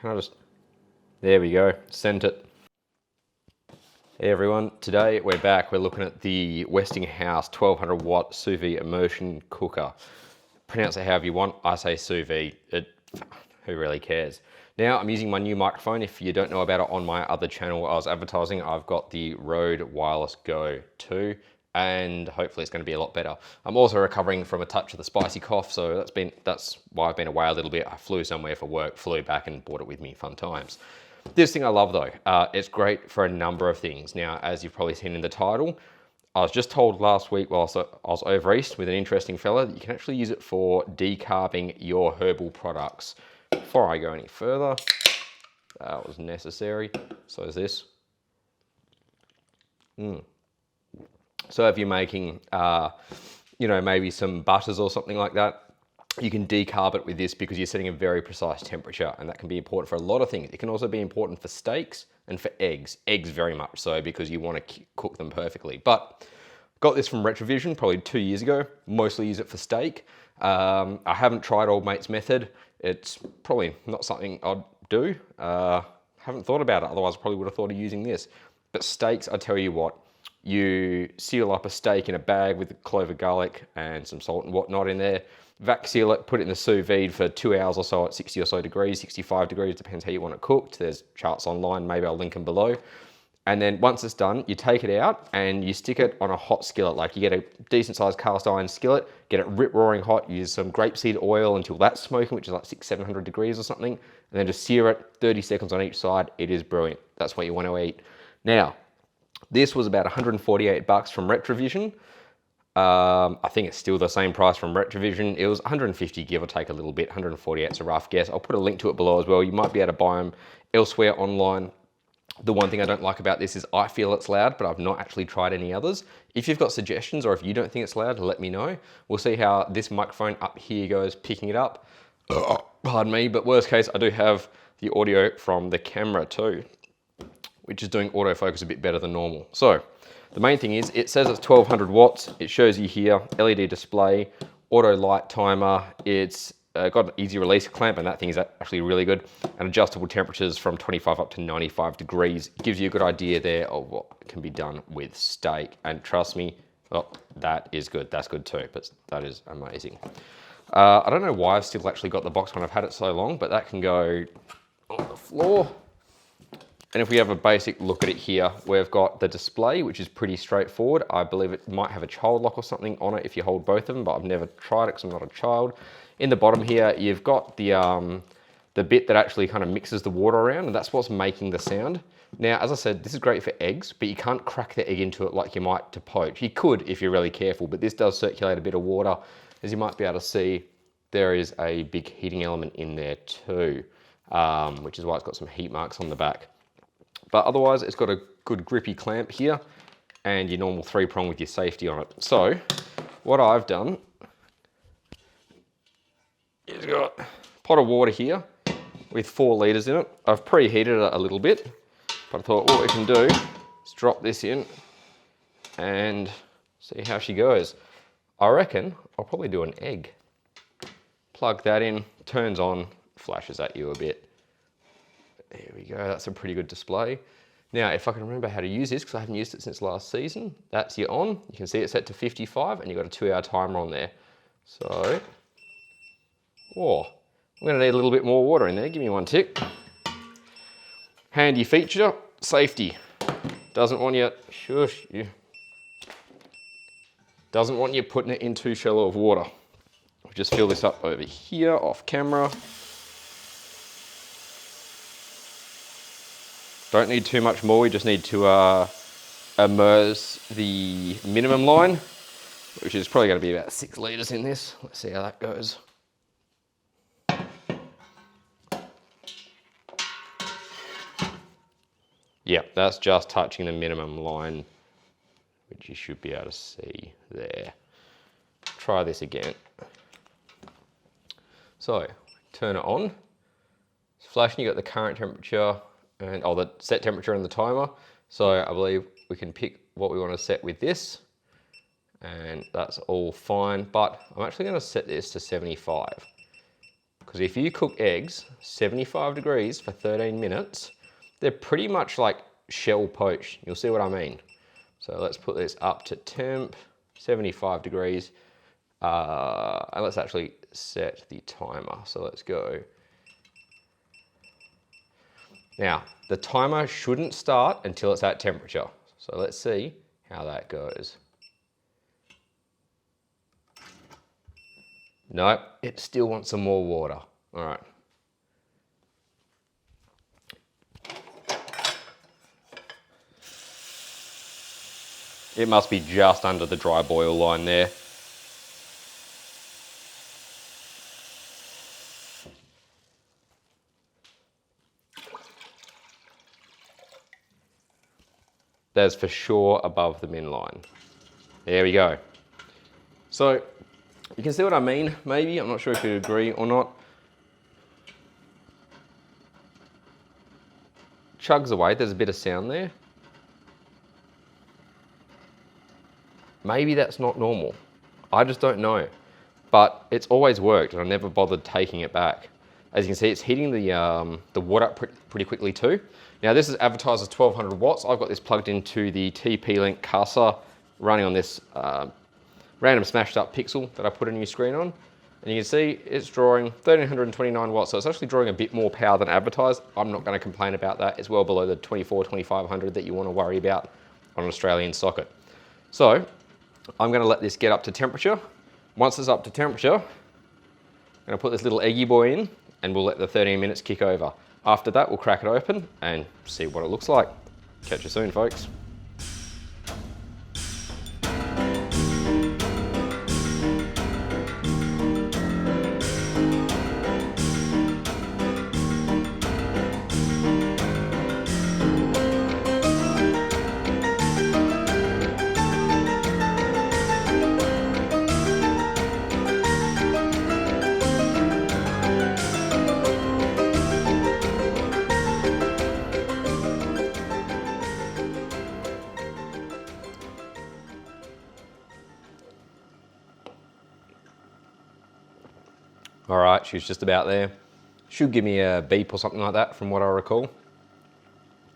Can I just, there we go, sent it. Hey everyone, today we're back. We're looking at the Westinghouse 1200 watt Sous Vide Immersion cooker. Pronounce it however you want. I say Sous Vide. Who really cares? Now I'm using my new microphone. If you don't know about it, on my other channel I was advertising, I've got the Rode Wireless Go 2, and hopefully it's going to be a lot better. I'm also recovering from a touch of the spicy cough, so that's why I've been away a little bit. I flew somewhere for work, flew back and brought it with me. Fun times. This thing I love though. It's great for a number of things. Now, as you've probably seen in the title, I was just told last week whilst I was over east with an interesting fella that you can actually use it for decarbing your herbal products. Before I go any further, that was necessary. So is this. So if you're making, maybe some butters or something like that, you can decarb it with this because you're setting a very precise temperature, and that can be important for a lot of things. It can also be important for steaks and for eggs. Eggs very much so, because you want to cook them perfectly. But got this from Retrovision probably 2 years ago. Mostly use it for steak. I haven't tried Old Mate's method. It's probably not something I'd do. Haven't thought about it. Otherwise I probably would have thought of using this. But steaks, I tell you what, you seal up a steak in a bag with clove of garlic and some salt and whatnot in there. Vac seal it, put it in the sous vide for 2 hours or so at 60 or so degrees, 65 degrees, depends how you want it cooked. There's charts online, maybe I'll link them below. And then once it's done, you take it out and you stick it on a hot skillet. Like you get a decent sized cast iron skillet, get it rip roaring hot, use some grapeseed oil until that's smoking, which is like 600-700 degrees or something. And then just sear it 30 seconds on each side. It is brilliant. That's what you want to eat. Now, this was about 148 bucks from Retrovision. I think it's still the same price from Retrovision. It was 150, give or take a little bit. 148 is a rough guess. I'll put a link to it below as well. You might be able to buy them elsewhere online. The one thing I don't like about this is I feel it's loud, but I've not actually tried any others. If you've got suggestions, or if you don't think it's loud, let me know. We'll see how this microphone up here goes picking it up. Pardon me, but worst case, I do have the audio from the camera too, which is doing autofocus a bit better than normal. So the main thing is, it says it's 1200 watts. It shows you here, LED display, auto light timer. It's got an easy release clamp, and that thing is actually really good. And adjustable temperatures from 25 up to 95 degrees. Gives you a good idea there of what can be done with steak. And trust me, oh, that is good. That's good too, but that is amazing. I don't know why I've still actually got the box when I've had it so long, but that can go on the floor. And if we have a basic look at it here, we've got the display, which is pretty straightforward. I believe it might have a child lock or something on it if you hold both of them, but I've never tried it because I'm not a child. In the bottom here, you've got the bit that actually kind of mixes the water around, and that's what's making the sound. Now, as I said, this is great for eggs, but you can't crack the egg into it like you might to poach. You could if you're really careful, but this does circulate a bit of water. As you might be able to see, there is a big heating element in there too, which is why it's got some heat marks on the back. But otherwise, it's got a good grippy clamp here and your normal 3-prong with your safety on it. So what I've done is got a pot of water here with 4 litres in it. I've preheated it a little bit, but I thought what we can do is drop this in and see how she goes. I reckon I'll probably do an egg. Plug that in, turns on, flashes at you a bit. There we go, that's a pretty good display. Now, if I can remember how to use this, because I haven't used it since last season, that's your on. You can see it's set to 55 and you've got a 2-hour timer on there. So, I'm gonna need a little bit more water in there. Give me one tick. Handy feature, safety. Doesn't want you, doesn't want you putting it in too shallow of water. We'll just fill this up over here off camera. Don't need too much more, we just need to immerse the minimum line, which is probably going to be about 6 litres in this. Let's see how that goes. Yeah, that's just touching the minimum line, which you should be able to see there. Try this again. So, turn it on. It's flashing, you got the current temperature, and the set temperature and the timer. So I believe we can pick what we want to set with this, and that's all fine, but I'm actually going to set this to 75. Because if you cook eggs 75 degrees for 13 minutes, they're pretty much like shell poached. You'll see what I mean. So let's put this up to temp, 75 degrees. And let's actually set the timer. So let's go. Now, the timer shouldn't start until it's at temperature. So let's see how that goes. Nope, it still wants some more water. All right. It must be just under the dry boil line there. That's for sure above the min line. There we go. So you can see what I mean, maybe. I'm not sure if you agree or not. Chugs away, there's a bit of sound there. Maybe that's not normal. I just don't know. But it's always worked and I never bothered taking it back. As you can see, it's heating the water up pretty quickly too. Now this is advertised as 1200 watts. I've got this plugged into the TP-Link Casa running on this random smashed up pixel that I put a new screen on. And you can see it's drawing 1329 watts. So it's actually drawing a bit more power than advertised. I'm not going to complain about that. It's well below the 2500 that you want to worry about on an Australian socket. So I'm going to let this get up to temperature. Once it's up to temperature, I'm going to put this little eggy boy in and we'll let the 13 minutes kick over. After that, we'll crack it open and see what it looks like. Catch you soon, folks. All right, she's just about there. Should give me a beep or something like that from what I recall.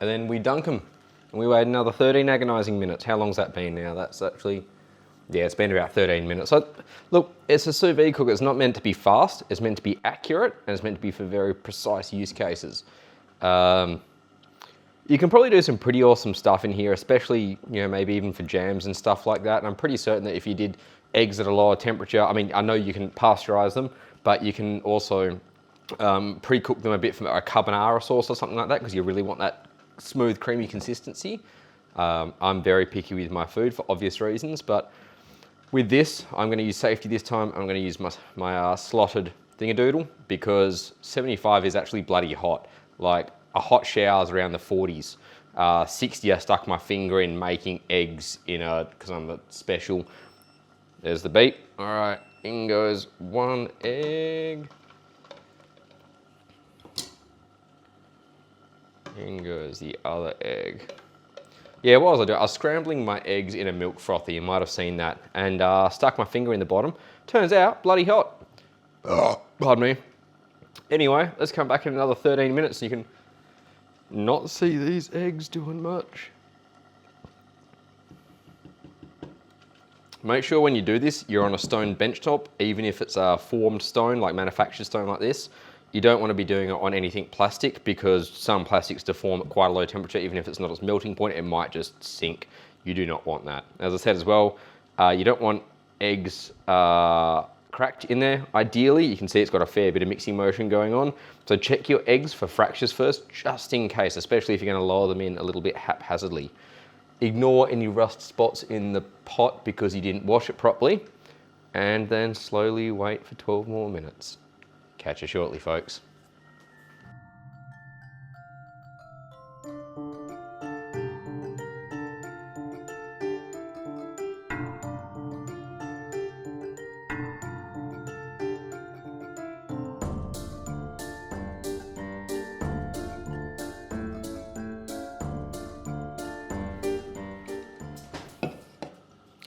And then we dunk them. And we wait another 13 agonizing minutes. How long's that been now? That's actually, yeah, it's been about 13 minutes. So look, it's a sous vide cooker. It's not meant to be fast. It's meant to be accurate and it's meant to be for very precise use cases. You can probably do some pretty awesome stuff in here, especially, you know, maybe even for jams and stuff like that. And I'm pretty certain that if you did eggs at a lower temperature, I mean, I know you can pasteurize them, but you can also pre-cook them a bit from a carbonara sauce or something like that because you really want that smooth, creamy consistency. I'm very picky with my food for obvious reasons, but with this, I'm going to use safety this time. I'm going to use my slotted thingadoodle because 75 is actually bloody hot. Like a hot shower is around the 40s. 60, I stuck my finger in making eggs in because I'm a special. There's the beep. All right, in goes one egg. In goes the other egg. Yeah, what was I doing? I was scrambling my eggs in a milk frothy. You might have seen that. And stuck my finger in the bottom. Turns out, bloody hot. Oh, pardon me. Anyway, let's come back in another 13 minutes so you can not see these eggs doing much. Make sure when you do this, you're on a stone benchtop, even if it's a formed stone, like manufactured stone like this. You don't want to be doing it on anything plastic because some plastics deform at quite a low temperature. Even if it's not its melting point, it might just sink. You do not want that. As I said as well, you don't want eggs cracked in there. Ideally, you can see it's got a fair bit of mixing motion going on. So check your eggs for fractures first, just in case, especially if you're going to lower them in a little bit haphazardly. Ignore any rust spots in the pot because you didn't wash it properly, and then slowly wait for 12 more minutes. Catch you shortly, folks.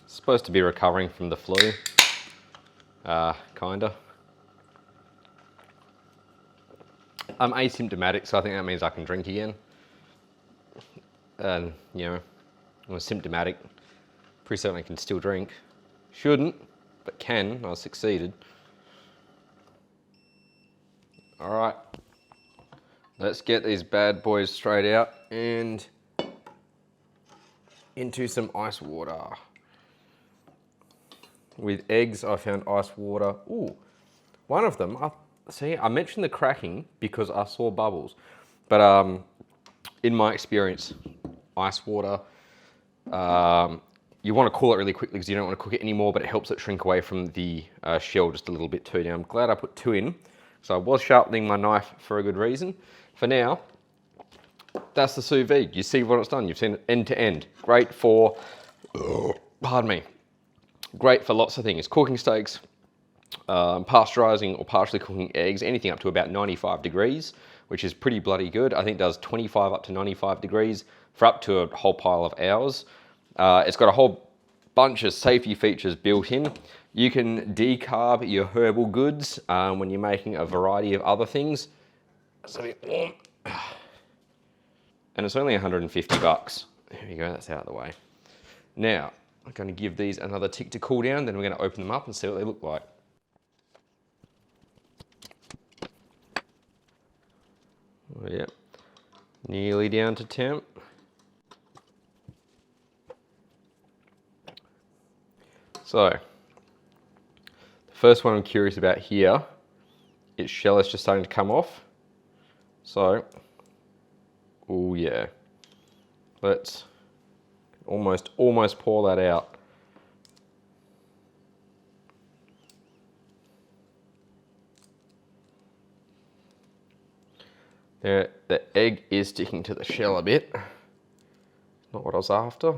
Supposed to be recovering from the flu, kinda. I'm asymptomatic, so I think that means I can drink again. And, you know, I'm symptomatic. Pretty certain I can still drink. Shouldn't, but can. I succeeded. All right. Let's get these bad boys straight out and into some ice water. With eggs, I found ice water. Ooh, one of them, I mentioned the cracking because I saw bubbles. But in my experience, ice water, you want to cool it really quickly because you don't want to cook it anymore, but it helps it shrink away from the shell just a little bit too. Now, I'm glad I put 2 in. So I was sharpening my knife for a good reason. For now, that's the sous vide. You see what it's done. You've seen it end to end. Great for, pardon me, great for lots of things. Cooking steaks, pasteurizing or partially cooking eggs, anything up to about 95 degrees, which is pretty bloody good. I think it does 25 up to 95 degrees for up to a whole pile of hours. It's got a whole bunch of safety features built in. You can decarb your herbal goods when you're making a variety of other things. It's a bit warm. And it's only 150 bucks. There we go, that's out of the way. Now, I'm going to give these another tick to cool down, then we're going to open them up and see what they look like. Oh, yeah, nearly down to temp. So, the first one I'm curious about here, its shell is just starting to come off. So, oh yeah, let's almost pour that out. There, the egg is sticking to the shell a bit. Not what I was after,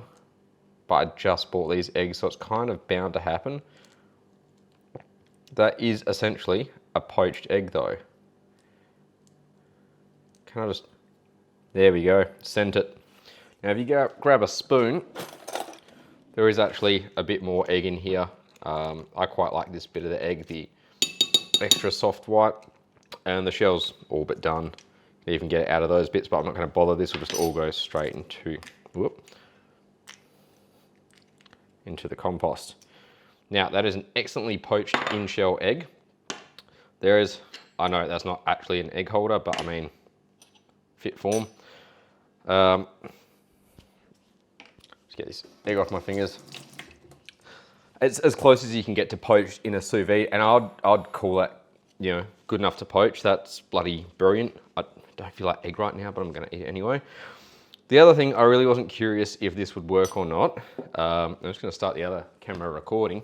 but I just bought these eggs, so it's kind of bound to happen. That is essentially a poached egg though. Can I just, there we go, sent it. Now if you grab a spoon, there is actually a bit more egg in here. I quite like this bit of the egg, the extra soft white, and the shell's all but done. You can get it out of those bits, but I'm not going to bother. This will just all go straight into, into the compost. Now that is an excellently poached in-shell egg. There is, I know that's not actually an egg holder, but I mean, fit form. Let's get this egg off my fingers. It's as close as you can get to poached in a sous vide, and I'd call that, you know, good enough to poach. That's bloody brilliant. I don't feel like egg right now, but I'm gonna eat it anyway. The other thing, I really wasn't curious if this would work or not. I'm just gonna start the other camera recording.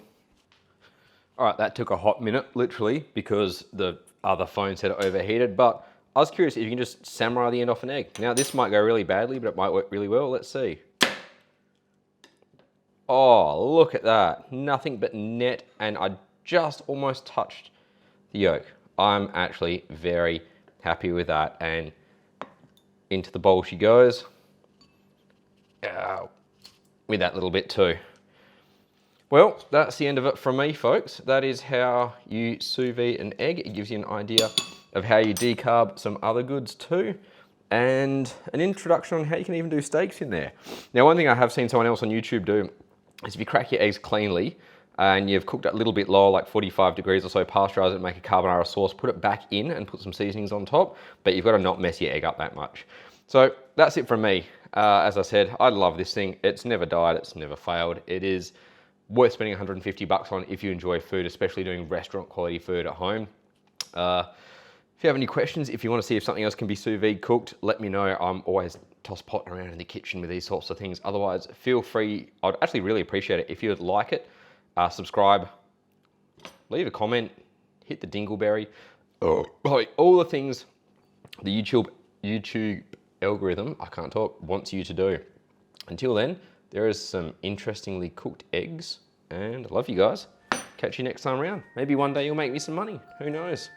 All right, that took a hot minute, literally, because the other phone said it overheated, but I was curious if you can just samurai the end off an egg. Now, this might go really badly, but it might work really well. Let's see. Oh, look at that. Nothing but net, and I just almost touched the yolk. I'm actually very happy with that, and into the bowl she goes. With that little bit too. Well, that's the end of it from me, folks. That is how you sous vide an egg. It gives you an idea of how you decarb some other goods too, and an introduction on how you can even do steaks in there. Now, one thing I have seen someone else on YouTube do is if you crack your eggs cleanly and you've cooked it a little bit lower, like 45 degrees or so, pasteurize it and make a carbonara sauce, put it back in and put some seasonings on top, but you've got to not mess your egg up that much. So that's it from me. As I said, I love this thing. It's never died, it's never failed. It is worth spending 150 bucks on if you enjoy food, especially doing restaurant quality food at home. If you have any questions, if you want to see if something else can be sous vide cooked, let me know. I'm always toss-potting around in the kitchen with these sorts of things. Otherwise, feel free. I'd actually really appreciate it if you'd like it. Subscribe, leave a comment, hit the dingleberry. All the things the YouTube algorithm, I can't talk, wants you to do. Until then, there is some interestingly cooked eggs, and I love you guys. Catch you next time around. Maybe one day you'll make me some money. Who knows?